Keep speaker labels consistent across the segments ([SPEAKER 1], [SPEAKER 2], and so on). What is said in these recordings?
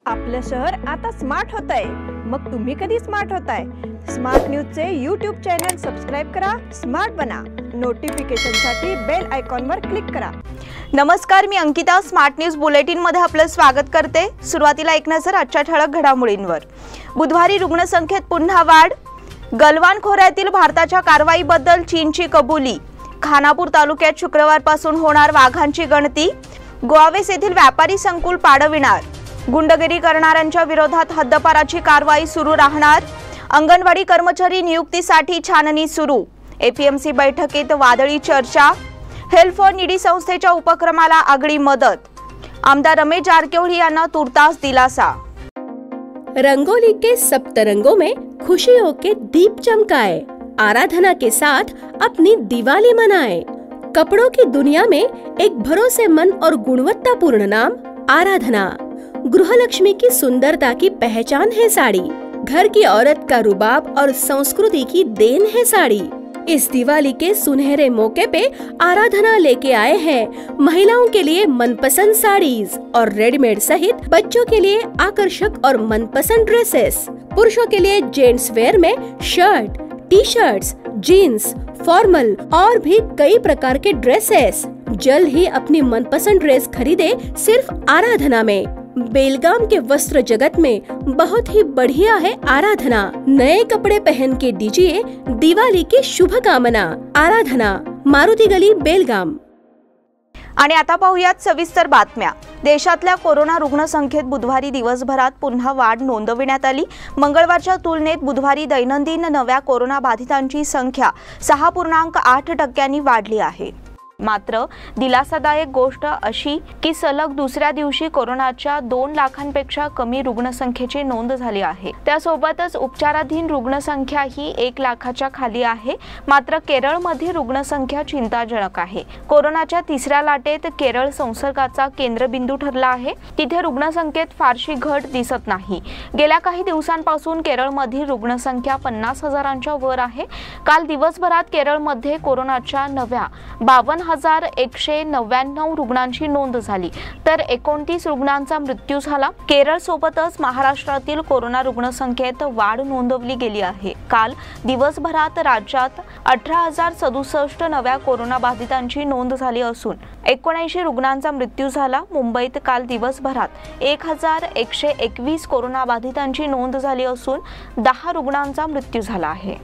[SPEAKER 1] आपलं शहर आता स्मार्ट होत आहे। मग तुम्ही कधी स्मार्ट होताय? स्मार्ट न्यूजचे यूट्यूब चॅनल सबस्क्राइब करा, स्मार्ट बना। नोटिफिकेशनसाठी बेल आयकॉनवर क्लिक करा।
[SPEAKER 2] नमस्कार, मी अंकिता। स्मार्ट न्यूज बुलेटिन मध्ये आपलं स्वागत करते। सुरुवातीला एक नजर आजच्या ठळक घडामोडींवर। बुधवारी रुग्णसंख्येत पुन्हा वाढ, गलवान खोऱ्यातील भारताच्या कारवाईबद्दल चीनची कबुली। खानापूर तालुक्यात शुक्रवारपासून होणार वाघांची गणती। गोवावेस येथील व्यापारी संकुल पाडविणार। गुंडगिरी करणाऱ्यांच्या विरोधात हद्दपाराची कारवाई सुरू राहणार। अंगणवाडी कर्मचारी नियुक्तीसाठी छाननी सुरू। एपीएमसी बैठकीत वादळी चर्चा। हेल्प फॉर नीडी संस्थेच्या उपक्रमाला आगळी मदत। आमदार रमेश जारकिहोली यांना तुर्तास दिलासा।
[SPEAKER 3] रंगोली के सप्तरंगों में खुशियों के दीप चमकाए, आराधना के साथ अपनी दिवाली मनाए। कपड़ों की दुनिया में एक भरोसेमंद और गुणवत्तापूर्ण नाम आराधना। गृहलक्ष्मी की सुंदरता की पहचान है साड़ी। घर की औरत का रुबाब और संस्कृति की देन है साड़ी। इस दिवाली के सुनहरे मौके पे आराधना लेके आए हैं महिलाओं के लिए मनपसंद साड़ीज और रेडीमेड सहित बच्चों के लिए आकर्षक और मनपसंद ड्रेसेस। पुरुषों के लिए जेंट्स वेयर में shirt, T shirts, jeans, formal और भी कई प्रकार के ड्रेसेस। जल्द ही अपनी मनपसंद ड्रेस खरीदे सिर्फ आराधना में। बेलगाम के वस्त्र जगत में बहुत ही बढ़िया है आराधना। नए कपड़े पहन के दीजिए दिवाली की शुभकामना। आराधना, मारुती गली, बेलगाम।
[SPEAKER 2] आणि आता पाहूयात सविस्तर बातम्या। देशातल्या कोरोना रुग्णसंख्येत बुधवारी दिवसभरात पुन्हा वाढ नोंदविण्यात आली। मंगळवारच्या तुलनेत बुधवारी दैनंदिन नव्या कोरोना बाधितांची संख्या 6.8% वाढली आहे। मात्र दिलासादायक गोष्ट अशी की सलग दुसऱ्या दिवशी कोरोनाच्या 2 लाखांपेक्षा कमी रुग्णसंख्येची नोंद झाली आहे। त्यासोबतच उपचाराधीन रुग्णसंख्या ही 1 लाखाच्या खाली आहे। मात्र केरळमध्ये रुग्णसंख्या चिंताजनक आहे। कोरोनाच्या तिसऱ्या लाटेत केरळ संसर्गाचा केंद्रबिंदू ठरला आहे। तिथे रुग्णसंख्येत फारशी घट दिसत नाही। गेल्या काही दिवसांपासून केरळमधील रुग्णसंख्या 50,000च्या वर आहे। काल दिवसभरात केरळमध्ये कोरोनाच्या नव्या 52,199 रुग्णांची नोंद झाली, तर 29 रुग्णांचा मृत्यू झाला। केरळ सोबतच महाराष्ट्रातील कोरोना रुग्णसंख्येत वाढ नोंदवली गेली आहे। काल दिवसभरात राज्यात 18,067 नव्या कोरोना बाधितांची नोंद झाली असून 79 रुग्णांचा मृत्यू झाला। मुंबईत काल दिवसभरात 1,121 कोरोना बाधितांची नोंद झाली असून 10 रुग्णांचा मृत्यू झाला आहे।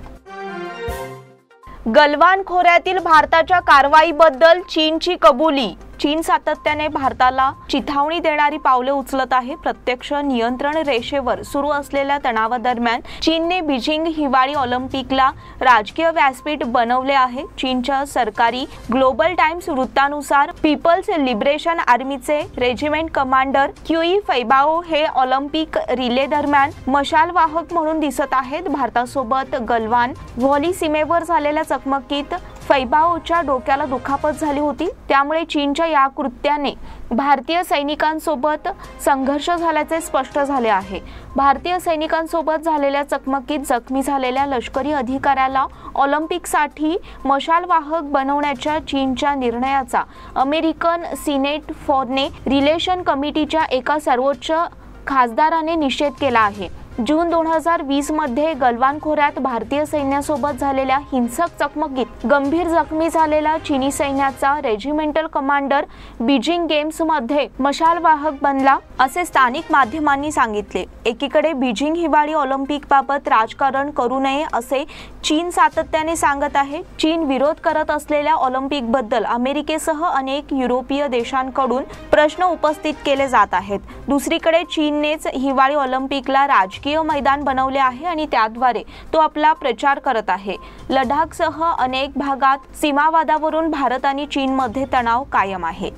[SPEAKER 2] गलवान खोऱ्यातील भारताच्या कारवाईबद्दल चीनची कबुली। चीन सातत्याने भारताला चिथावणी देणारी पावले उचलत आहे। प्रत्यक्ष नियंत्रण रेषेवर सुरू असलेल्या तणावादरम्यान चीनने बीजिंग हिवाळी ऑलिम्पिकला राजकीय व्यासपीठ बनवले आहे। चीनच्या सरकारी ग्लोबल टाइम्स वृत्तानुसार पीपल्स लिबरेशन आर्मीचे रेजिमेंट कमांडर क्युई फैबाओ हे ऑलिम्पिक रिले दरम्यान मशाल वाहक म्हणून दिसत आहेत। भारतासोबत गलवान व्हॅली सीमेवर झालेल्या चकमकीत फैबाओच्या डोक्याला दुखापत झाली होती। त्यामुळे चीनच्या या कृत्याने भारतीय सैनिकांसोबत संघर्ष झाल्याचे स्पष्ट झाले आहे। भारतीय सैनिकांसोबत झालेल्या चकमकीत जखमी झालेल्या लष्करी अधिकाऱ्याला ऑलिम्पिकसाठी मशाल वाहक बनवण्याच्या चीनच्या निर्णयाचा अमेरिकन सिनेट फॉरेन रिलेशन कमिटीच्या एका सर्वोच्च खासदाराने निषेध केला आहे। जून 2020 मध्ये गलवान खोऱ्यात भारतीय सैन्यासोबत झालेल्या हिंसक चकमकीत गंभीर जखमी झालेला चीनी सैन्याचा रेजिमेंटल कमांडर बीजिंग गेम्स मध्ये मशाल वाहक बनला, असे स्थानिक माध्यमांनी सांगितले। एकीकडे बीजिंग हिवाळी ऑलिम्पिक बाबत राजकारण करू नये असे चीन सातत्याने सांगत आहे। चीन विरोध करत असलेल्या ऑलिम्पिक बद्दल अमेरिकेसह अनेक युरोपीय देशांकडून प्रश्न उपस्थित केले जात आहेत। दुसरीकडे चीननेच हिवाळी ऑलिम्पिकला राजकीय मैदान बनवले आहे आणि त्याद्वारे तो आपला प्रचार करत आहे। लडाखसह अनेक भागात सीमावादावरून भारत आणि चीनमध्ये तणाव कायम आहे।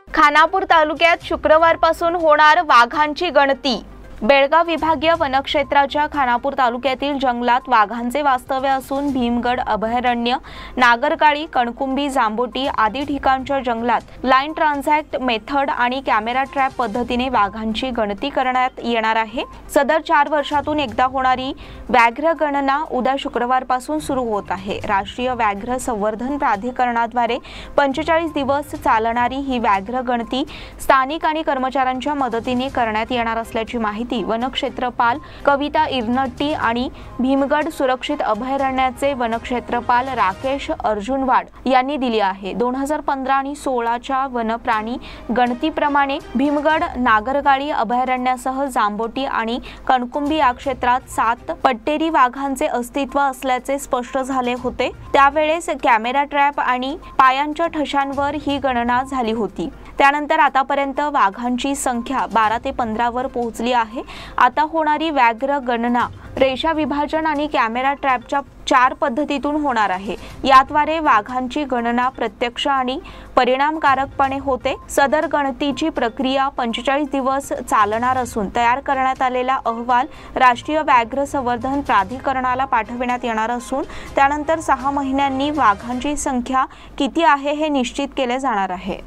[SPEAKER 2] खानापूर तालुक्यात शुक्रवारपासून होणार वाघांची गणती। बेळगाव विभागीय वनक्षेत्राच्या खानापूर तालुक्यातील जंगलात वाघांचे वास्तव्य असून भीमगड अभयारण्य, नागरगाळी, कणकुंबी, जांबोटी आदी ठिकाणच्या जंगलात लाईन ट्रान्झॅक्ट मेथड आणि कॅमेरा ट्रॅप पद्धतीने वाघांची गणती करण्यात येणार आहे। सदर 4 वर्षातून एकदा होणारी व्याघ्र गणना उद्या शुक्रवारपासून सुरू होत आहे। राष्ट्रीय व्याघ्र संवर्धन प्राधिकरणाद्वारे 45 दिवस चालणारी ही व्याघ्र गणती स्थानिक आणि कर्मचाऱ्यांच्या मदतीने करण्यात येणार असल्याची माहिती वनक्षेत्रपाल कविता इरनट्टी आणि भीमगड सुरक्षित अभयारण्याचे वनक्षेत्रपाल राकेश अर्जुनवाड यांनी दिली आहे। 2015 आणि 16च्या वनप्राणी गणतीप्रमाणे भीमगड, नागरगाळी अभयारण्यासह जांबोटी आणि कणकुंबी या क्षेत्रात 7 पट्टेरी वाघांचे अस्तित्व असल्याचे स्पष्ट झाले होते। त्यावेळेस कॅमेरा ट्रॅप आणि पायांच्या ठशांवर ही गणना झाली होती। त्यानंतर आतापर्यंत वाघांची संख्या 12 ते 15 वर पोहोचली आहे। आता होणारी व्याघ्र गणना रेषा विभाजन आणि कॅमेरा ट्रॅपच्या 4 पद्धतीतून होणार आहे। याद्वारे वाघांची गणना प्रत्यक्ष आणि परिणामकारकपणे होते। सदर गणतीची प्रक्रिया 45 दिवस चालणार असून तयार करण्यात आलेला अहवाल राष्ट्रीय व्याघ्र संवर्धन प्राधिकरणाला पाठविण्यात येणार असून त्यानंतर 6 महिन्यांनी वाघांची संख्या किती आहे हे निश्चित केले जाणार आहे।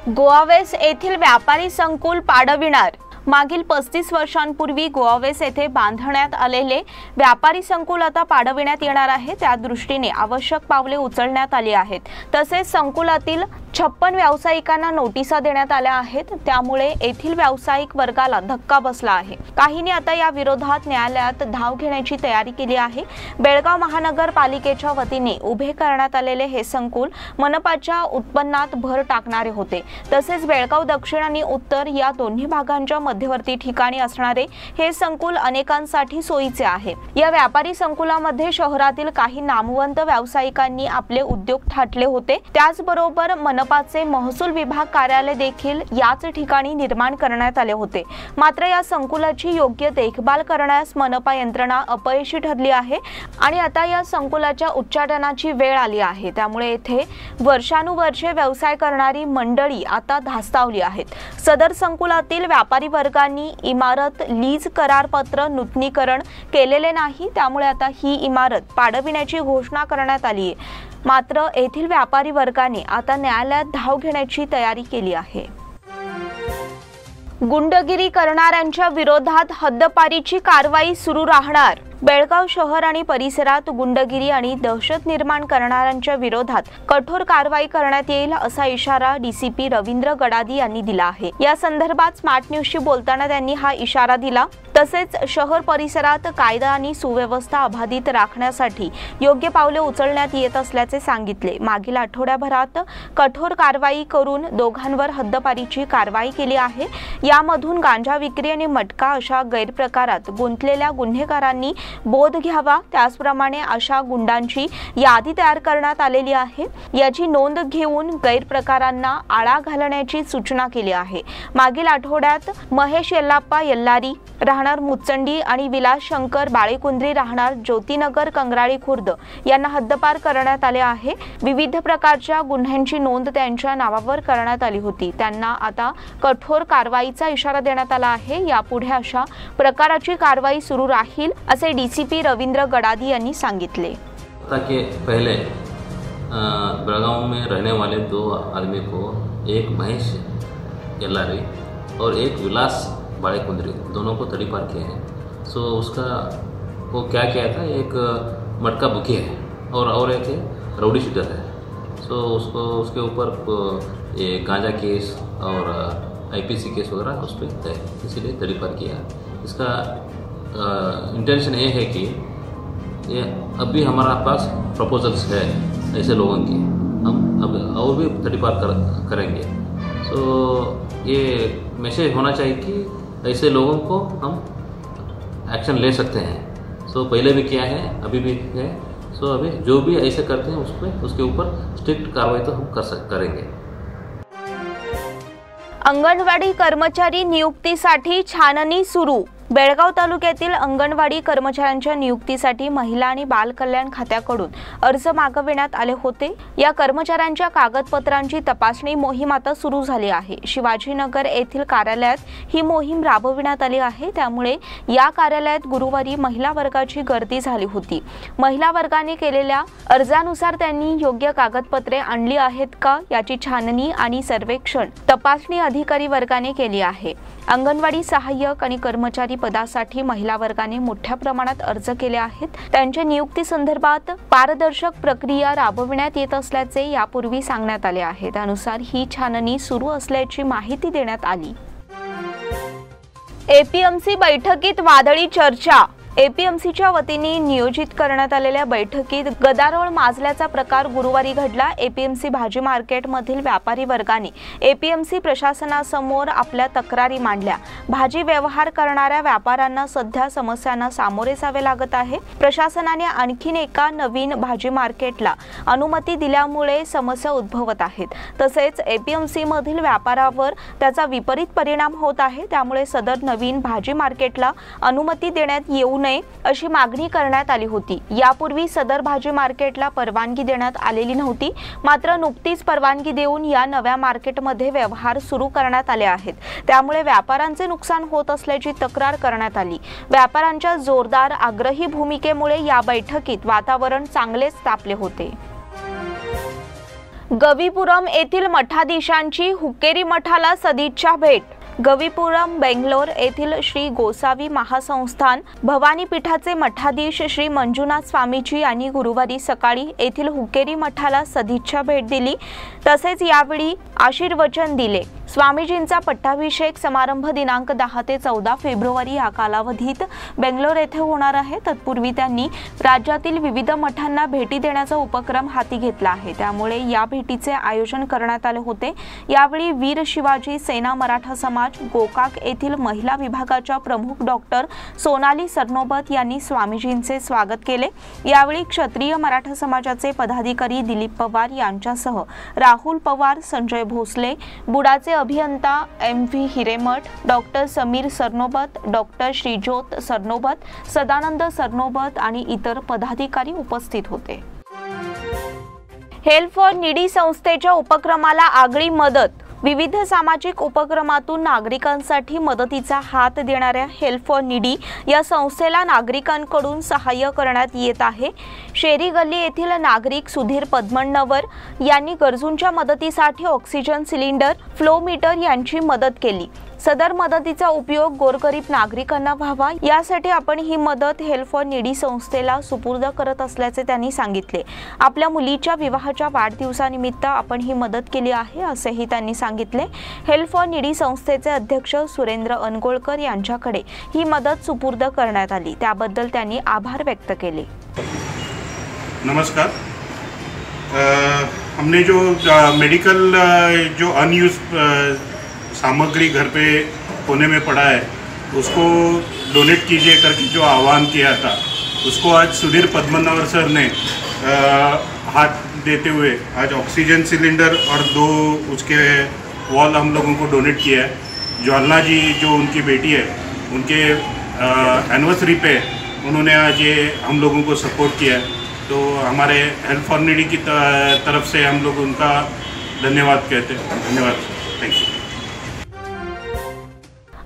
[SPEAKER 2] गोवावेस येथील व्यापारी संकुल पाडविणार। मागील 35 वर्षांपूर्वी गोवावेस येथे बांधण्यात आलेले व्यापारी संकुल आता पाडविण्यात येणार आहे। त्या दृष्टीने आवश्यक पावले उचलण्यात आली आहेत। तसेच संकुलातील 56 व्यावसायिकांना नोटिसा देण्यात आल्या आहेत। त्यामुळे येथील व्यावसायिक वर्गाला धक्का बसला आहे। काहींनी आता या विरोधात न्यायालयात धाव घेण्याची तयारी केली आहे। बेळगाव महानगरपालिकेच्या वतीने उभे करण्यात आलेले हे संकुल मनपाच्या उत्पन्नात भर टाकणारे होते। तसेच बेळगाव दक्षिण आणि उत्तर या दोन्ही भागांच्या मध्यवर्ती ठिकाणी असणारे हे संकुल अनेकांसाठी सोयीचे आहे। या व्यापारी संकुलामध्ये शहरातील काही नामवंत व्यावसायिकांनी आपले उद्योग थाटले होते। त्याचबरोबर मनपाचे महसूल विभाग कार्यालय देखील याच ठिकाणी निर्माण करण्यात आले होते। मात्र या संकुलाची योग्य देखभाल करण्यास मनपा यंत्रणा अपयशी ठरली आहे आणि आता या संकुलाच्या उच्चाटनाची वेळ आली आहे। त्यामुळे येथे वर्षानुवर्षे व्यवसाय करणारी मंडळी आता धास्तावली आहेत। सदर संकुलातील व्यापारी वर्गांनी इमारत लीज करारपत्र नूतनीकरण केलेले नाही। त्यामुळे आता ही इमारत पाडविण्याची घोषणा करण्यात आली आहे। मात्र येथील व्यापारी वर्गाने आता न्यायालयात धाव घेण्याची तयारी केली आहे। गुंडगिरी करणाऱ्यांच्या विरोधात हद्दपारीची कारवाई सुरू राहणार। बेळगाव शहर आणि परिसरात गुंडगिरी आणि दहशत निर्माण करणाऱ्यांच्या विरोधात कठोर कारवाई करण्यात येईल असा इशारा डीसीपी रवींद्र गडादी यांनी दिला आहे। या संदर्भात स्मार्ट न्यूजशी बोलताना त्यांनी हा इशारा दिला। तसेच शहर परिसरात कायदा आणि सुव्यवस्था अबाधित राखण्यासाठी योग्य पावले उचलण्यात येत असल्याचे सांगितले। मागील आठवड्याभरात कठोर कारवाई करून दोघांवर हद्दपारीची कारवाई केली आहे। यामधून गांजा विक्री आणि मटका अशा गैरप्रकारात गुंतलेल्या गुन्हेगारांनी बोध घ्यावा। त्याचप्रमाणे अशा गुंडांची यादी तयार करण्यात आलेली आहे। याची नोंद घेऊन गैरप्रकारांना आळा घालण्याची सूचना केली आहे। मागील आठवड्यात महेश यल्लाप्पा यल्लारी राहणार मुचंडी आणि विलास शंकर बाळेकुंद्री राहणार ज्योतिनगर कंगराळी खुर्द यांना हद्दपार करण्यात आले आहे। विविध प्रकारच्या गुन्ह्यांची नोंद त्यांच्या नावावर करण्यात आली होती। त्यांना आता कठोर कारवाईचा इशारा देण्यात आला आहे। यापुढे अशा प्रकाराची कारवाई सुरू राहील असे डीसीपी रवींद्र गडादी यांनी सांगितले।
[SPEAKER 4] ताकि पहले बेळगाव में रहने वाले 2 आदमी को, एक महेश यल्लारी और एक विलास बाड़ेकुंद्री, दोनों को तड़ीपार किए हैं। सो उसका वो क्या किया था, एक मटका बुकी है और एक है राउडी शूटर है। सो उसको उसके ऊपर ये गांजा केस और आईपीसी केस वगैरह उस पर है, इसीलिए तड़ीपार किया। इसका इंटेंशन ये है कि ये अभी हमारा पास प्रपोजल्स है ऐसे लोगों की, हम अब और भी तड़ीपार करेंगे। सो ये मैसेज होना चाहिए कि ऐसे लोगों को हम एक्शन ले सकते हैं। सो पहले भी किया है, अभी भी है। सो अभी जो भी ऐसे करते हैं उसके ऊपर स्ट्रिक्ट कार्रवाई तो हम करेंगे।
[SPEAKER 2] अंगणवाडी कर्मचारी नियुक्तीसाठी छाननी सुरू। बेळगाव तालुक्यातील अंगणवाडी कर्मचाऱ्यांच्या नियुक्तीसाठी महिला आणि बाल कल्याण खात्याकडून अर्ज मागविण्यात आले होते। या कर्मचाऱ्यांच्या कागदपत्रांची तपासणी मोहीम आता सुरू झाली आहे। शिवाजीनगर येथील कार्यालयात ही मोहीम राबविण्यात आली आहे। त्यामुळे या कार्यालयात गुरुवारी महिला वर्गाची गर्दी झाली होती। महिला वर्गाने केलेल्या अर्जानुसार त्यांनी योग्य कागदपत्रे आणली आहेत का याची छाननी आणि सर्वेक्षण तपासणी अधिकारी वर्गाने केली आहे। अंगणवाडी सहाय्यक आणि कर्मचारी पदासाठी महिला वर्गाने मोठ्या प्रमाणात अर्ज केले आहेत। त्यांच्या नियुक्ती संदर्भात पारदर्शक प्रक्रिया राबविण्यात येत असल्याचे यापूर्वी सांगण्यात आले आहे। त्यानुसार ही छाननी सुरू असल्याची माहिती देण्यात आली। एपीएमसी बैठकीत वादळी चर्चा। एपीएमसीच्या वतीने नियोजित करण्यात आलेल्या बैठकीत गदारोळ माजल्याचा प्रकार गुरुवारी घडला। एपीएमसी भाजी मार्केटमधील व्यापारी वर्गाने एपीएमसी प्रशासनासमोर आपल्या तक्रारी मांडल्या। भाजी व्यवहार करणाऱ्या व्यापाऱ्यांना सध्या समस्यांना सामोरे जावे लागत आहे। प्रशासनाने आणखीन एका नवीन भाजी मार्केटला अनुमती दिल्यामुळे समस्या उद्भवत आहेत। तसेच एपीएमसी मधील व्यापारावर त्याचा विपरीत परिणाम होत आहे। त्यामुळे सदर नवीन भाजी मार्केटला अनुमती देण्यात येऊ नये अशी मागणी करण्यात आली होती। यापूर्वी सदर भाजी मार्केटला परवानगी देण्यात आलेली नव्हती, मात्र नुकतीच परवानगी देऊन या नव्या मार्केटमध्ये व्यवहार सुरू करण्यात आले आहेत। त्यामुळे व्यापाऱ्यांचे नुकसान होत असल्याची तक्रार करण्यात आली। व्यापाऱ्यांच्या जोरदार आग्रही भूमिकेमुळे या बैठकीत वातावरण चांगलेच तापले होते। गवीपुरम येथील मठाधीशांची हुक्केरी मठाला सदिच्छा भेट। गवीपुरम बेंगलोर येथील श्री गोसावी महासंस्थान भवानी पीठाचे मठाधीश श्री मंजुनाथ स्वामीजी यांनी गुरुवारी सकाळी येथील हुक्केरी मठाला सदिच्छा भेट दिली। तसेच यावेळी आशीर्वचन दिले। स्वामीजींचा पट्टाभिषेक समारंभ दिनांक 10 ते 14 फेब्रुवारी या कालावधीत बेंगलोर येथे होणार आहे। तत्पूर्वी त्यांनी राज्यातील विविध मठांना भेटी देण्याचा उपक्रम हाती घेतला आहे। त्यामुळे या भेटीचे आयोजन करण्यात आले होते। यावेळी वीर शिवाजी सेना मराठा समाज गोकाक येथील महिला विभागाच्या प्रमुख डॉक्टर सोनाली सरनोबत यांनी स्वामीजींचे स्वागत केले। यावेळी क्षत्रिय मराठा समाजाचे पदाधिकारी दिलीप पवार यांच्यासह राहुल पवार, संजय भोसले, बुडाचे अभियंता एम.व्ही. हिरेमठ, डॉक्टर समीर सरनोबत, डॉक्टर श्रीजोत सरनोबत, सदानंद सरनोबत आणि इतर पदाधिकारी उपस्थित होते। हेल्प फॉर नीडी संस्थेच्या उपक्रमाला आगळी मदत। विविध सामाजिक उपक्रमातून नागरिकांसाठी मदतीचा हात देणाऱ्या हेल्प फॉर नीडी या संस्थेला नागरिकांकडून सहाय्य करण्यात येत आहे। शेरी गल्ली येथील नागरिक सुधीर पद्मण्णवर यांनी गरजूंच्या मदतीसाठी ऑक्सिजन सिलेंडर, फ्लो मीटर यांची मदत केली। सदर मदतीचा उपयोग गोरगरीब नागरिकांना व्हावा यासाठी आपण ही मदत हेल्प फॉर नीडी संस्थेला सुपूर्द करत असल्याचे त्यांनी सांगितले। आपल्या मुलीच्या विवाहाच्या वाढदिवसानिमित्त आपण ही मदत केली आहे असेही त्यांनी सांगितले। हेल्प फॉर नीडी संस्थेचे अध्यक्ष सुरेंद्र अनगोळकर यांच्याकडे ही मदत सुपूर्द करण्यात आली। त्याबद्दल त्यांनी आभार व्यक्त केले।
[SPEAKER 5] नमस्कार। हमने जो मेडिकल जो अनयूज सामग्री घर पे कोने में पड़ा है उसको डोनेट कीजिए करके जो आह्वान किया था, उसको आज सुधीर पद्मनावर सर ने हाथ देते हुए आज ऑक्सीजन सिलेंडर और 2 उसके वॉल हम लोगों को डोनेट किया है। ज्वालना जी जो उनकी बेटी है, उनके एनिवर्सरी पे उन्होंने आज ये हम लोगों को सपोर्ट किया है। तो हमारे हेल्प फॉर नीडी की तरफ से हम लोग उनका धन्यवाद कहते हैं। धन्यवाद, थैंक यू।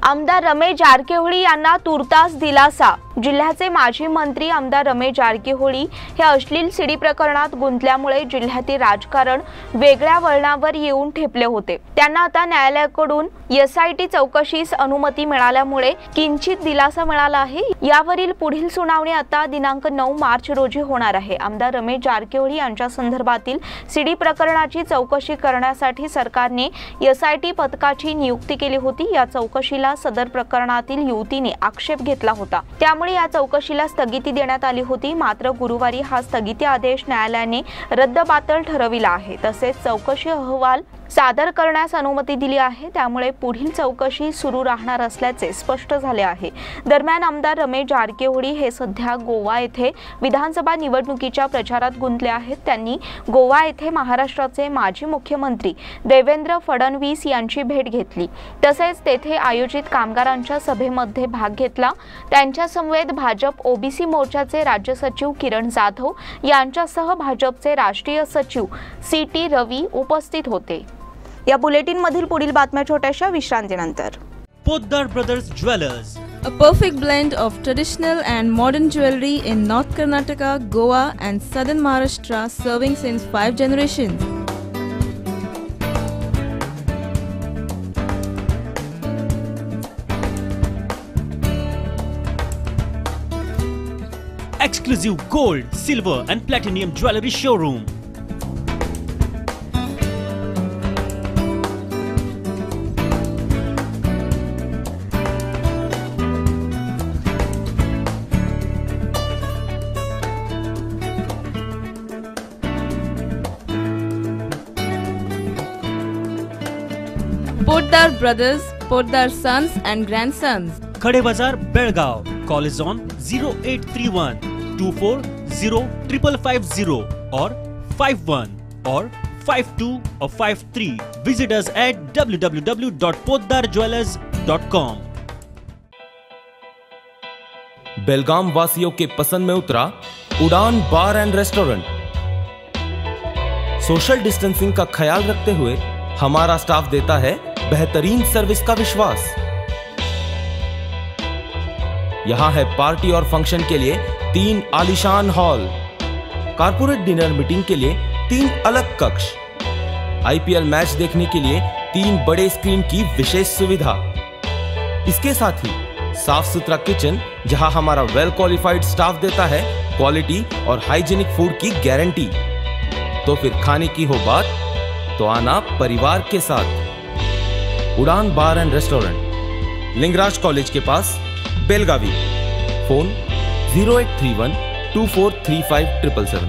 [SPEAKER 2] आमदार रमेश जारकीहोळी यांना तुर्तास दिलासा। जिल्ह्याचे माजी मंत्री आमदार रमेश जारकीहोळी हे अश्लील सीडी प्रकरणात गुंतल्यामुळे जिल्ह्यातील राजकारण वेगळ्या वळणावर येऊन ठेपले होते। त्यांना आता न्यायालयाकडून एसआयटी चौकशीस अनुमती मिळाल्यामुळे किंचित दिलासा मिळाला आहे। यावरील पुढील सुनावणी आता दिनांक 9 मार्च रोजी होणार आहे। आमदार रमेश जारकीहोळी यांच्या संदर्भातील सीडी प्रकरणाची चौकशी करण्यासाठी सरकारने एसआयटी पथकाची नियुक्ती केली होती। या चौकशीला सदर प्रकरणातील युवतीने आक्षेप घेतला होता। त्यामुळे या चौकशीला स्थगिती देण्यात आली होती। मात्र गुरुवारी हा स्थगिती आदेश न्यायालयाने रद्दबातल ठरविला आहे। तसेच चौकशी अहवाल सादर करण्यास अनुमती दिली आहे, त्यामुळे पुढील चौकशी सुरू राहणार असल्याचे स्पष्ट झाले आहे। दरम्यान आमदार रमेश जारकीहोळी हे सध्या गोवा येथे विधानसभा निवडणुकीच्या प्रचारात गुंतले आहेत। त्यांनी गोवा येथे महाराष्ट्राचे माजी मुख्यमंत्री देवेंद्र फडणवीस यांची भेट घेतली, तसेच तेथे आयोजित कामगारांच्या सभेमध्ये भाग घेतला। त्यांच्या समवेत भाजप ओबीसी मोर्चाचे राज्य सचिव किरण जाधव यांच्यासह भाजपचे राष्ट्रीय सचिव सीटी रवी उपस्थित होते। या बुलेटिन मधील पुढील बातम्या छोट्याशा विश्रांतीनंतर।
[SPEAKER 6] Poddar brothers jewellers,
[SPEAKER 7] a perfect blend of traditional and modern jewelry in North Karnataka, Goa and Southern Maharashtra, serving since 5 generations.
[SPEAKER 6] exclusive gold, silver and platinum jewelry showroom.
[SPEAKER 7] Poddar Brothers, Poddar Sons and Grandsons.
[SPEAKER 6] Khade Bazar, Belgaum. Call is on 0831 240 5550 or 51 or 52 or 53. Visit us at www.poddarjewelers.com.
[SPEAKER 8] बेलगाम वासियों के पसंद में उतरा उड़ान बार end restaurant. Social distancing का ख्याल रखते हुए हमारा स्टाफ देता है बेहतरीन सर्विस का विश्वास। यहां है पार्टी और फंक्शन के लिए 3 आलीशान हॉल, कारपोरेट डिनर मीटिंग के लिए 3 अलग कक्ष, आईपीएल मैच देखने के लिए 3 बड़े स्क्रीन की विशेष सुविधा। इसके साथ ही साफ सुथरा किचन जहां हमारा वेल क्वालिफाइड स्टाफ देता है क्वालिटी और हाइजीनिक फूड की गारंटी। तो फिर खाने की हो बात तो आना परिवार के साथ। उड़ान बार एंड रेस्टोरेंट, लिंगराज कॉलेज के पास, बेलगावी। फोन 0831 243577।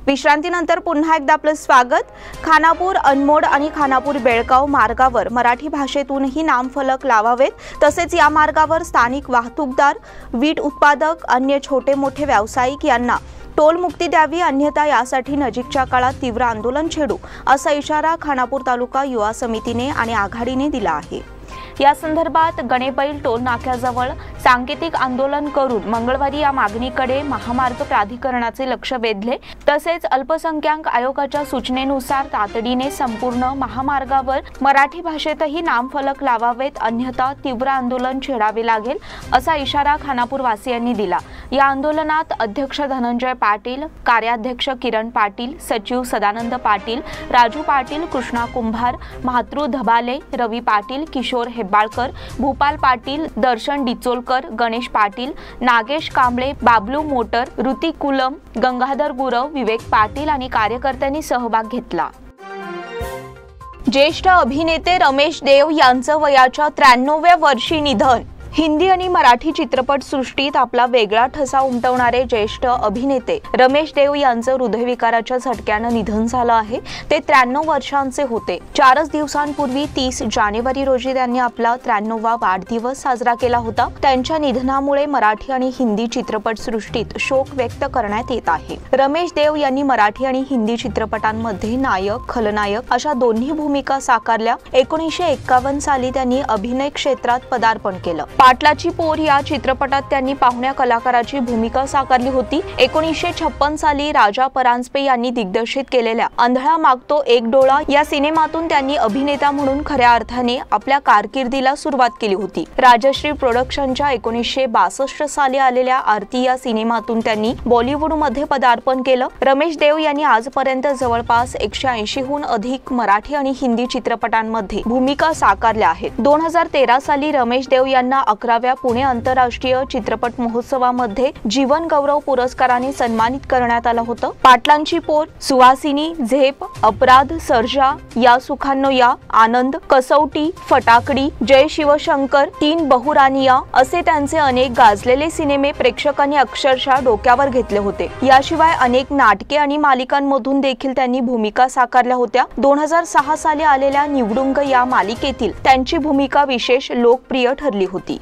[SPEAKER 2] विश्रांतीनंतर पुन्हा एकदा आपलं स्वागत। खानापूर अनमोड आणि खानापूर बेळगाव मार्गावर मराठी भाषेतूनही नामफलक लावावेत, तसेच या मार्गावर स्थानिक वाहतूकदार, वीट उत्पादक, अन्य छोटे मोठे व्यावसायिक यांना टोल मुक्ती द्यावी, अन्यथा यासाठी नजीकच्या काळात तीव्र आंदोलन छेडू, असा इशारा खानापूर तालुका युवा समितीने आणि आघाडीने दिला आहे। या संदर्भात गणेबैल टोल नाक्याजवळ सांकेतिक आंदोलन करून मंगळवारी या मागणीकडे महामार्ग प्राधिकरणाचे लक्ष वेधले। तसेच अल्पसंख्याक आयोगाच्या सूचनेनुसार तातडीने संपूर्ण महामार्गावर मराठी भाषेतही नामफलक लावावेत, अन्यथा तीव्र आंदोलन छेडावे लागेल, असा इशारा खानापूर वासियांनी दिला। या आंदोलनात अध्यक्ष धनंजय पाटील, कार्याध्यक्ष किरण पाटील, सचिव सदानंद पाटील, राजू पाटील, कृष्णा कुंभार, म्हात्रू धबाले, रवी पाटील, किशोर हेब्बाळकर, भूपाल पाटील, दर्शन डिचोलकर, गणेश पाटील, नागेश कांबळे, बाबलू मोटर, ऋतिक कुलम, गंगाधर गुरव, विवेक पाटील आणि कार्यकर्त्यांनी सहभाग घेतला। ज्येष्ठ अभिनेते रमेश देव यांचं वयाच्या 93व्या वर्षी निधन। हिंदी आणि मराठी चित्रपट सृष्टीत आपला वेगळा ठसा उमटवणारे ज्येष्ठ अभिनेते रमेश देव यांचं हृदयविकाराच्या झटक्यानं निधन झालं आहे। ते 93 वर्षांचे होते। 4 दिवसांपूर्वी 30 जानेवारी रोजी त्यांनी आपला 93वा वाढदिवस साजरा केला होता। त्यांच्या निधनामुळे मराठी आणि हिंदी चित्रपट सृष्टीत शोक व्यक्त करण्यात येत आहे। रमेश देव यांनी मराठी आणि हिंदी चित्रपटांमध्ये नायक, खलनायक अशा दोन्ही भूमिका साकारल्या। 1951 साली त्यांनी अभिनय क्षेत्रात पदार्पण केलं। पाटलाची पोर या चित्रपटात त्यांनी पाहुण्या कलाकाराची भूमिका साकारली होती। 1956 साली राजा परांजपे यांनी दिग्दर्शित केलेल्या अंधळा मागतो एक डोळा या सिनेमातून त्यांनी अभिनेता म्हणून खऱ्या अर्थाने आपल्या कारकिर्दीला सुरुवात केली होती। राजश्री प्रोडक्शनच्या 1962 साली आलेल्या आरती या सिनेमातून त्यांनी बॉलिवूडमध्ये पदार्पण केलं। रमेश देव यांनी आजपर्यंत जवळपास 180हून अधिक मराठी आणि हिंदी चित्रपटांमध्ये भूमिका साकारल्या आहेत। 2013 साली रमेश देव यांना 11व्या पुणे आंतरराष्ट्रीय चित्रपट महोत्सवामध्ये जीवन गौरव पुरस्काराने सन्मानित करण्यात आलं होतं. पाटलांची पोर, सुवासिनी, झेप, अपराध, सर्जा, या सुखांनो या, आनंद, कसौटी, फटाकडी, जय शिवशंकर, तीन बहुरानिया असे त्यांचे अनेक गाजलेले सिनेमे प्रेक्षकांनी अक्षरशः डोक्यावर घेतले होते. याशिवाय अनेक नाटके आणि मालिकांमधून देखील त्यांनी भूमिका साकारल्या होत्या. 2006 साली आलेल्या निवडुंग या मालिकेतील त्यांची भूमिका विशेष लोकप्रिय ठरली होती.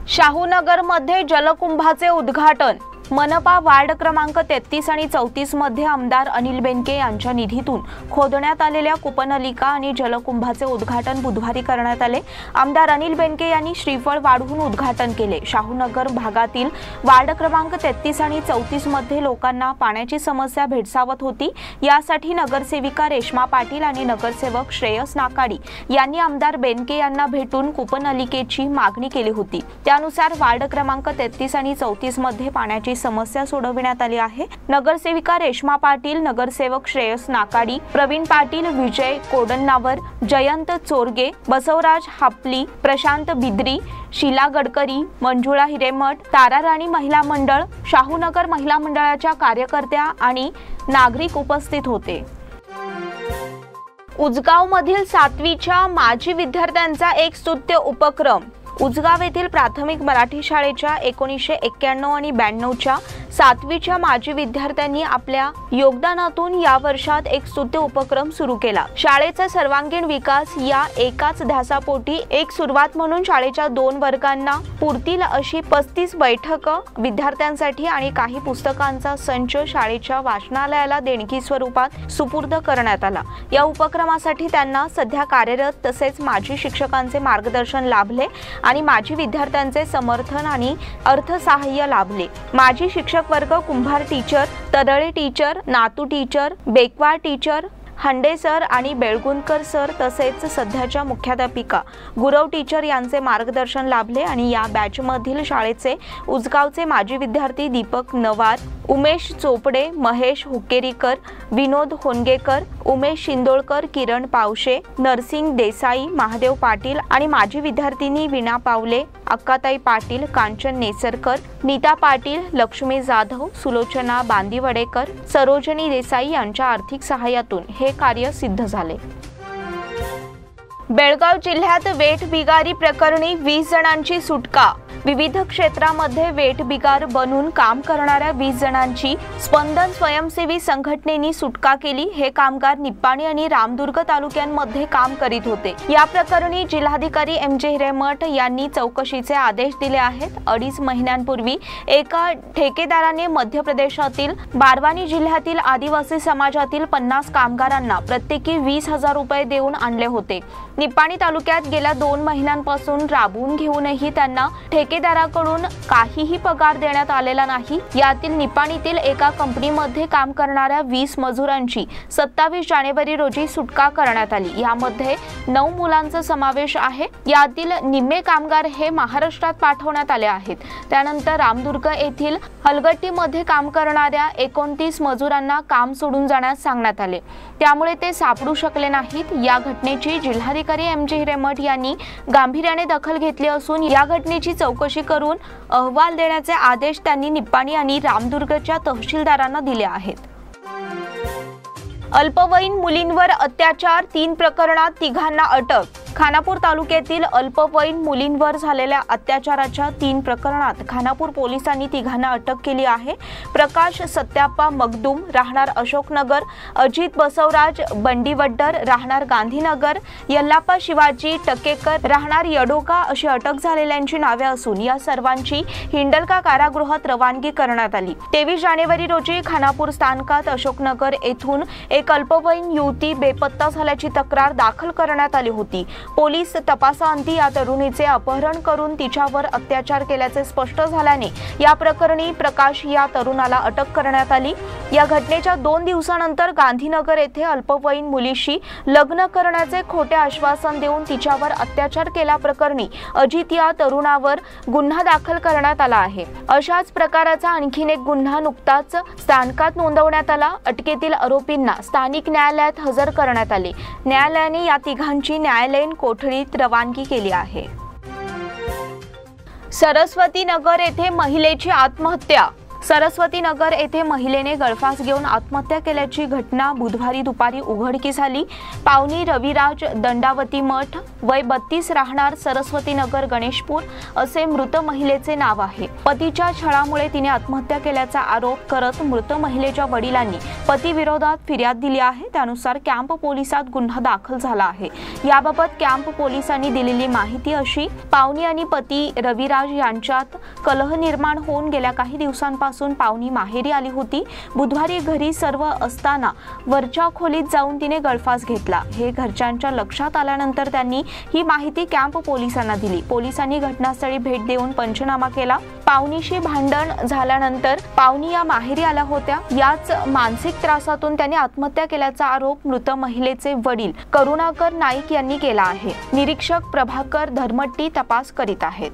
[SPEAKER 2] शाहूनगर मध्ये जलकुंभाचे उद्घाटन. मनपा वार्ड क्रमांक 33 आणि 34 मध्ये आमदार अनिल बेनके यांच्या निधीतून खोदण्यात आलेल्या कूपनलिका आणि जलकुंभाचे उद्घाटन बुधवारी करण्यात आले. आमदार अनिल बेनके यांनी श्रीफळ वाढवून उद्घाटन केले. शाहूनगर भागातील वार्ड क्रमांक 33 आणि 34 मध्ये लोकांना पाण्याची समस्या भेडसावत होती. यासाठी नगरसेविका रेश्मा पाटील आणि नगरसेवक श्रेयस नाकाडी यांनी आमदार बेनके यांना भेटून कूपनलिकेची मागणी केली होती. त्यानुसार वार्ड क्रमांक 33 आणि 34 मध्ये पाण्याची समस्या सोडविण्यात आली आहे. नगरसेविका रेश्मा पाटील, नगरसेवक श्रेयस नाकाडी, प्रवीण पाटील, विजय कोडन्नावर, जयंत चोरगे, बसवराज हापली, प्रशांत बिद्री, शीला गडकरी, मंजुळा हिरेमठ, ताराराणी महिला मंडळ, शाहूनगर महिला मंडळाच्या कार्यकर्त्या आणि नागरिक उपस्थित होते. उजगाव मधील 7वीच्या माजी विद्यार्थ्यांचा एक स्तुत्य उपक्रम. उजगाव येथील प्राथमिक मराठी शाळेच्या 1991 आणि 92च्या 7वीच्या माजी विद्यार्थ्यांनी आपल्या योगदानातून या वर्षात एक स्तुत्य उपक्रम सुरू केला. शाळेचा सर्वांगीण विकास या एकाच ध्यासापोटी एक सुरुवात म्हणून शाळेच्या 2 वर्गांना पुरतील अशी 35 बैठकं विद्यार्थ्यांसाठी आणि काही पुस्तकांचा संच शाळेच्या वाचनालयाला देणगी स्वरूपात सुपूर्द करण्यात आला. या उपक्रमासाठी त्यांना सध्या कार्यरत तसेच माजी शिक्षकांचे मार्गदर्शन लाभले आणि माजी विद्यार्थ्यांचे समर्थन आणि अर्थसहाय्य लाभले. माजी शिक्षक वर्ग कुंभार टीचर, तडळे टीचर, नातू टीचर, बेकवा टीचर, हंडे सर आणि बेळगुंदकर सर तसेच सध्याच्या मुख्याध्यापिका गुरव टीचर यांचे मार्गदर्शन लाभले आणि या बॅचमधील शाळेचे उजगावचे माजी विद्यार्थी दीपक नवार, उमेश चोपडे, महेश हुकेरीकर, विनोद होनगेकर, उमेश शिंदोळकर, किरण पावशे, नरसिंग देसाई, महादेव पाटील आणि माजी विद्यार्थिनी वीणा पावले, अक्काताई पाटील, कांचन नेसरकर, नीता पाटील, लक्ष्मी जाधव, सुलोचना बांदिवडेकर, सरोजनी देसाई यांच्या आर्थिक सहाय्यातून हे कार्य सिद्ध झाले. बेळगाव जिल्ह्यात वेठबिगारी प्रकरणी 20 जणांची सुटका. विविध क्षेत्रामध्ये वेठबिगार बनून काम करणाऱ्या 20 जणांची स्पंदन स्वयंसेवी संघटनेने सुटका केली. हे कामगार निप्पाणी आणि रामदुर्ग तालुक्यांमध्ये काम करीत होते. या प्रकरणी जिल्हाधिकारी MJ हिरेमठ यांनी चौकशीचे आदेश दिले आहेत. 2.5 महिन्यांपूर्वी एका ठेकेदाराने मध्य प्रदेशातील बारवानी जिल्ह्यातील आदिवासी समाजातील 50 कामगारांना प्रत्येकी 20,000 रुपये देऊन आणले होते. निप्पाणी तालुक्यात गेल्या 2 महिन्यांपासून राबवून घेऊनही त्यांना ठेकेदाराकडून काहीही पगार देण्यात आलेला नाही. यातील निप्पाणीतील एका कंपनीमध्ये काम करणाऱ्या 20 मजुरांची 27 जानेवारी रोजी सुटका करण्यात आली. यामध्ये 9 मुलांचा समावेश आहे. यातील निम्मे कामगार हे महाराष्ट्रात पाठवण्यात आले आहेत. त्यानंतर रामदुर्ग येथील हलगट्टीमध्ये काम करणाऱ्या 29 मजुरांना काम सोडून जाण्यास सांगण्यात आले. त्यामुळे ते सापडू शकले नाहीत. या घटनेची जिल्हाधिकारी MJ हिरेमठ यांनी गांभीर्याने दखल घेतली असून या घटनेची चौकशी करून अहवाल देण्याचे आदेश त्यांनी निप्पाणी आणि रामदुर्गच्या तहसीलदारांना दिले आहेत. अल्पवयीन मुलींवर अत्याचार, 3 प्रकरणात 3घांना अटक. खानापूर तालुक्यातील अल्पवयीन मुलींवर झालेल्या अत्याचाराच्या 3 प्रकरणात खानापूर पोलिसांनी 3घांना अटक केली आहे. प्रकाश सत्याप्पा मगदूम राहणार अशोकनगर, अजित बसवराज बंडीवड्डर राहणार गांधीनगर, यल्लाप्पा शिवाजी टकेकर राहणार यडोका अशी अटक झालेल्यांची नावे असून या सर्वांची हिंडलगा कारागृहात रवानगी करण्यात आली. 23 जानेवारी रोजी खानापूर स्थानकात अशोकनगर येथून एक अल्पवयीन युवती बेपत्ता झाल्याची तक्रार दाखल करण्यात आली होती. पोलीस तपासाअंती या तरुणीचे अपहरण करून तिच्यावर अत्याचार केल्याचे स्पष्ट झाल्याने या प्रकरणी प्रकाश या तरुणाला अटक करण्यात आली. या घटनेच्या 2 दिवसानंतर गांधीनगर येथे अल्पवयीन मुलीशी लग्न करण्याचे खोटे आश्वासन देऊन तिच्यावर अत्याचार केल्याप्रकरणी अजित या तरुणावर गुन्हा दाखल करण्यात आला आहे. अशाच प्रकाराचा आणखीन एक गुन्हा नुकताच स्थानकात नोंदवण्यात आला. अटकेतील आरोपींना स्थानिक न्यायालयात हजर करण्यात आले. न्यायालयाने या 3घांची न्यायालयीन कोठडीत रवानगी केली आहे. सरस्वती नगर येथे महिलेची आत्महत्या. सरस्वती नगर येथे महिलेने गळफास घेऊन आत्महत्या केल्याची घटना बुधवारी दुपारी उघडकीस आली. पावनी रविराज दंडावती मठ, वय 32, राहणार सरस्वती नगर, गणेशपूर असे मृत महिलेचे नाव आहे. पतीच्या छळामुळे तिने आत्महत्या केल्याचा आरोप करत मृत महिलेच्या वडिलांनी पती विरोधात फिर्याद दिली आहे. त्यानुसार कॅम्प पोलिसात गुन्हा दाखल झाला आहे. याबाबत कॅम्प पोलिसांनी दिलेली माहिती अशी: पावनी आणि पती रविराज यांच्यात कलह निर्माण होऊन गेल्या काही दिवसांपासून पावनी माहेरी आली होती. बुधवारी घरी सर्व असताना वरच्या खोलीत जाऊन तिने गळफास घेतला. हे घरच्यांच्या लक्षात आल्यानंतर त्यांनी ही माहिती कॅम्प पोलिसांना दिली. पोलिसांनी घटनास्थळी भेट देऊन पंचनामा केला. पावनीशी भांडण झाल्यानंतर पावनी या माहेरी आल्या होत्या. याच मानसिक त्रासातून त्यांनी आत्महत्या केल्याचा आरोप मृत महिलेचे वडील करुणाकर नाईक यांनी केला आहे. निरीक्षक प्रभाकर धर्मट्टी तपास करीत आहेत.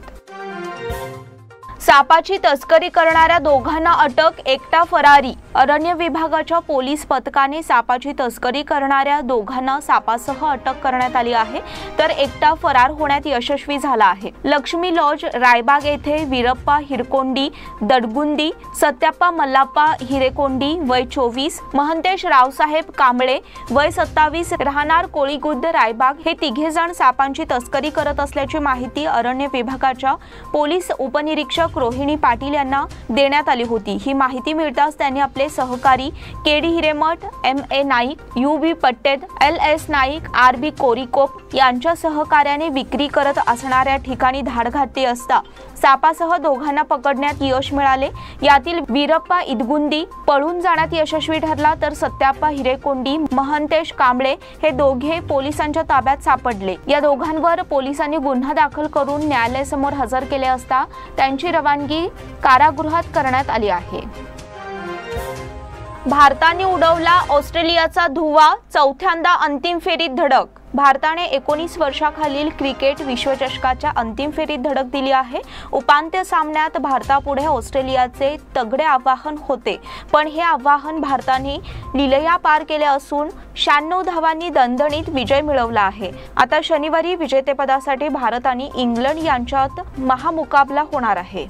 [SPEAKER 2] सापाची तस्करी करणाऱ्या दोघांना अटक, एकटा फरारी. अरण्य विभागाच्या पोलीस पथकाने सापाची तस्करी करणाऱ्या दोघांना सापासह अटक करण्यात आली आहे, तर एकटा फरार होण्यात यशस्वी झाला आहे. लक्ष्मी लॉज रायबाग येथे वीरप्पा हिरकोंडी दडगुंदी, सत्याप्पा मल्लाप्पा हिरेकोंडी वय 24, महंतेश रावसाहेब कांबळे वय 27, राहणार कोळीगुद्द रायबाग हे तिघे जण सापांची तस्करी करत असल्याची माहिती अरण्य विभागाच्या पोलीस उपनिरीक्षक रोहिणी पाटील यांना देण्यात आली होती. ही माहिती मिळताच त्यांनी आपले सहकारी KD Hiremath, MA Naik, UB पट्टेद, LS Naik, RB कोरिकोप यांच्या सहकार्याने विक्री करत असणाऱ्या ठिकाणी धाड घातली असता सापासह दोघांना पकडण्यात यश मिळाले. यातील वीरप्पा इदगुंदी पळून जाण्यात यशस्वी ठरला, तर सत्याप्पा हिरेकोंडी, महंतेश कांबळे हे दोघे पोलिसांच्या ताब्यात सापडले. या दोघांवर पोलिसांनी गुन्हा दाखल करून न्यायालयासमोर हजर केले असता त्यांची रवानगी कारागृहात करण्यात आली आहे. भारताने उडवला ऑस्ट्रेलियाचा धुव्वा, चौथ्यांदा अंतिम फेरीत धडक. भारताने 19 वर्षाखालील क्रिकेट विश्वचषकाच्या अंतिम फेरीत धडक दिली आहे. उपांत्य सामन्यात भारतापुढे ऑस्ट्रेलियाचे तगडे आव्हान होते, पण हे आव्हान भारताने लिलया पार केले असून 96 धावांनी दणदणीत विजय मिळवला आहे. आता शनिवारी विजेतेपदासाठी भारत आणि इंग्लंड यांच्यात महामुकाबला होणार आहे.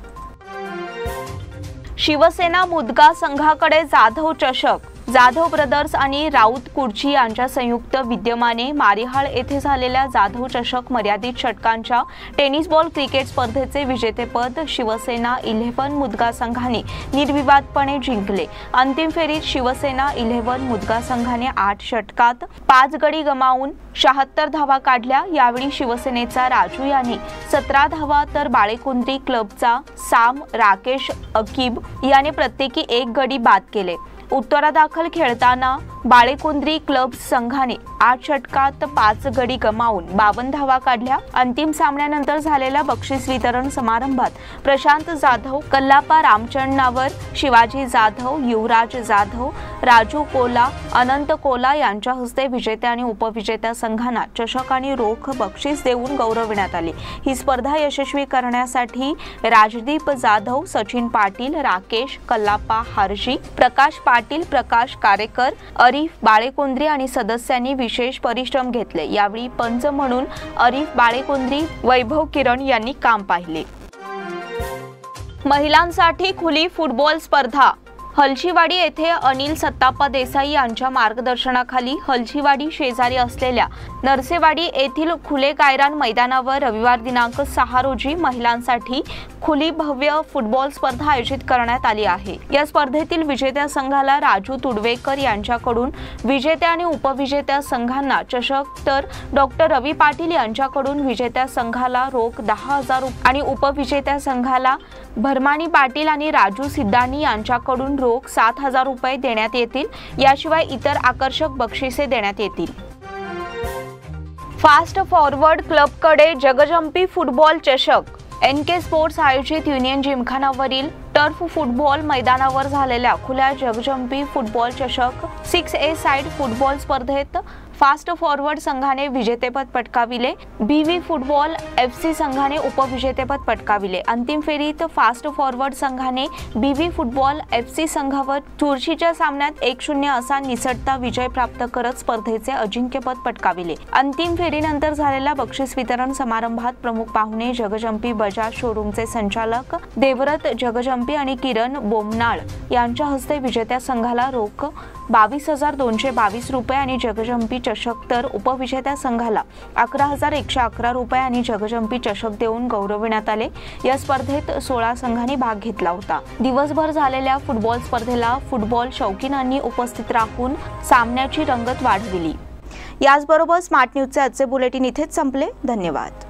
[SPEAKER 2] शिवसेना मुदगा संघाकडे जाधव चषक. जाधव ब्रदर्स आणि राऊत कुर्ची यांच्या संयुक्त विद्यमाने मारिहाळ येथे झालेल्या जाधव चषक मर्यादित षटकांच्या टेनिस बॉल क्रिकेट स्पर्धेचे विजेतेपद शिवसेना 11 मुदगा संघाने निर्विवादपणे जिंकले. अंतिम फेरीत शिवसेना 11 मुदगा संघाने 8 षटकात 5 गडी गमावून 76 धावा काढल्या. यावेळी शिवसेनेचा राजू यांनी 17 धावा, तर बाळेकुंद्री क्लबचा साम राकेश अकीब याने प्रत्येकी 1 गडी बाद केले. उत्तरादाखल खेळताना बाळेकुंद्री क्लब संघाने 8 षटकात 5 गडी गमावून 52 धावा काढल्या. अंतिम सामन्यानंतर झालेल्या बक्षीस वितरण समारंभात प्रशांत जाधव, कल्लापा रामचंद्रावर, शिवाजी जाधव, युवराज जाधव, राजू कोला, अनंत कोला यांच्या हस्ते विजेत्या आणि उपविजेत्या संघांना चषक आणि रोख बक्षीस देऊन गौरविण्यात आले. ही स्पर्धा यशस्वी करण्यासाठी राजदीप जाधव, सचिन पाटील, राकेश कल्लापा हारशी, प्रकाश पाटील, प्रकाश कारेकर, अरिफ बाळेकुंद्री आणि सदस्यांनी विशेष परिश्रम घेतले. यावेळी पंच म्हणून अरिफ बाळेकुंद्री, वैभव किरण यांनी काम पाहिले. महिलांसाठी खुली फुटबॉल स्पर्धा. हलशीवाडी येथे अनिल सत्ताप्पा देसाई यांच्या मार्गदर्शनाखाली हलशीवाडी शेजारी असलेल्या नरसेवाडी येथील खुले गायरान मैदानावर रविवार दिनांक 6 रोजी महिलांसाठी खुली भव्य फुटबॉल स्पर्धा आयोजित करण्यात आली आहे. या स्पर्धेतील विजेत्या संघाला राजू तुडवेकर यांच्याकडून, विजेत्या आणि उपविजेत्या संघांना चषक, तर डॉक्टर रवी पाटील यांच्याकडून विजेत्या संघाला रोख 10,000 आणि उपविजेत्या संघाला भरमानी पाटील आणि राजू सिद्धानी यांच्याकडून रोख 7,000 रुपये देण्यात येतील. याशिवाय इतर आकर्षक बक्षिसे देण्यात येतील. फास्ट फॉरवर्ड क्लबकडे जगजंपी फुटबॉल चषक. NK स्पोर्ट्स आयोजित युनियन जिमखानावरील टर्फ फुटबॉल मैदानावर झालेल्या खुल्या जगजंपी फुटबॉल चषक 6A साइड फुटबॉल स्पर्धेत फास्ट फॉरवर्ड संघाने विजेतेपद पटकाविले. BV फुटबॉल FC संघाने उपविजेतेपद पटकाविले. अंतिम फेरीत फास्ट फॉरवर्ड संघाने BV फुटबॉल FC संघावर चुरशीच्या सामन्यात 1-0 असा निसटता विजय प्राप्त करत स्पर्धेचे अजिंक्यपद पटकाविले. अंतिम फेरीनंतर झालेल्या बक्षीस वितरण समारंभात प्रमुख पाहुणे जगजंपी बजाज शोरूमचे संचालक देवरत जगजंपी आणि किरण बोमनाळ यांच्या हस्ते विजेत्या संघाला रोख 22,222 रुपये आणि जगजंपी चषक तर उपविजेत्या संघाला 11,111 रुपये आणि जगजंपी चषक देऊन गौरविण्यात आले. या स्पर्धेत 16 संघांनी भाग घेतला होता. दिवसभर झालेल्या फुटबॉल स्पर्धेला फुटबॉल शौकीनांनी उपस्थित राहून सामन्याची रंगत वाढविली. याचबरोबर स्मार्ट न्यूजचे आजचे बुलेटिन इथेच संपले. धन्यवाद.